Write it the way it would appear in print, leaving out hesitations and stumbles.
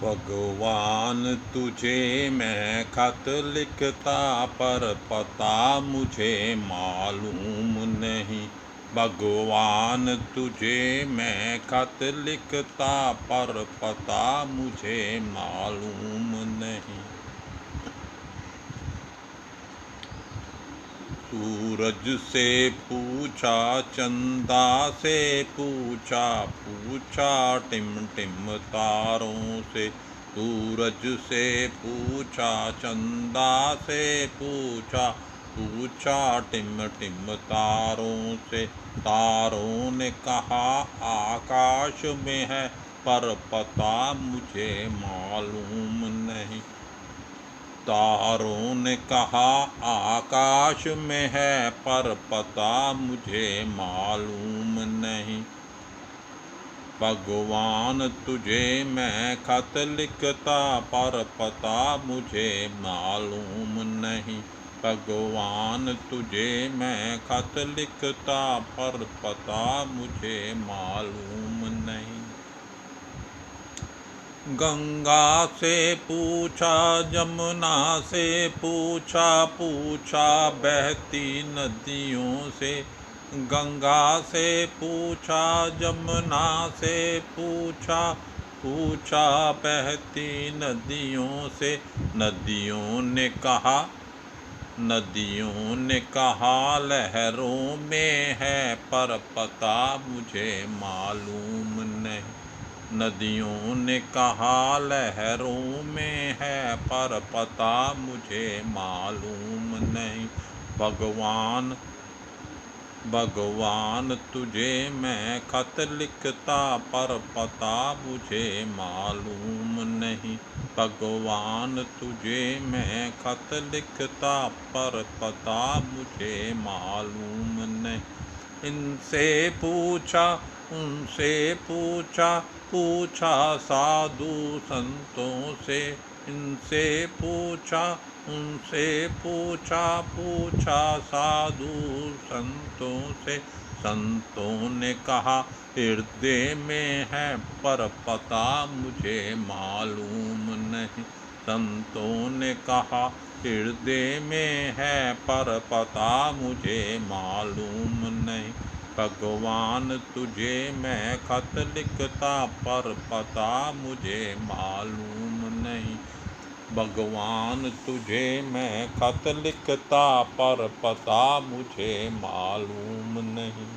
भगवान तुझे मैं खत लिखता पर पता मुझे मालूम नहीं। भगवान तुझे मैं खत लिखता पर पता मुझे मालूम नहीं। सूरज से पूछा, चंदा से पूछा, पूछा टिम टिम तारों से। सूरज से पूछा, चंदा से पूछा, पूछा टिम टिम तारों से। तारों ने कहा आकाश में है पर पता मुझे मालूम नहीं। तारों ने कहा आकाश में है पर पता मुझे मालूम नहीं। भगवान तुझे मैं खत लिखता पर पता मुझे मालूम नहीं। भगवान तुझे मैं खत लिखता पर पता मुझे मालूम नहीं। गंगा से पूछा, जमुना से पूछा, पूछा बहती नदियों से। गंगा से पूछा, जमुना से पूछा, पूछा बहती नदियों से। नदियों ने कहा लहरों में है पर पता मुझे मालूम नहीं। नदियों ने कहा लहरों में है पर पता मुझे मालूम नहीं। भगवान तुझे मैं खत लिखता पर पता मुझे मालूम नहीं। भगवान तुझे मैं खत लिखता पर पता मुझे मालूम नहीं। इनसे पूछा, उनसे पूछा, पूछा साधु संतों से। इनसे पूछा, उनसे पूछा, पूछा साधु संतों से। संतों ने कहा हृदय में है पर पता मुझे मालूम नहीं। संतों ने कहा हृदय में है पर पता मुझे मालूम नहीं। भगवान तुझे मैं खत लिखता पर पता मुझे मालूम नहीं। भगवान तुझे मैं खत लिखता पर पता मुझे मालूम नहीं।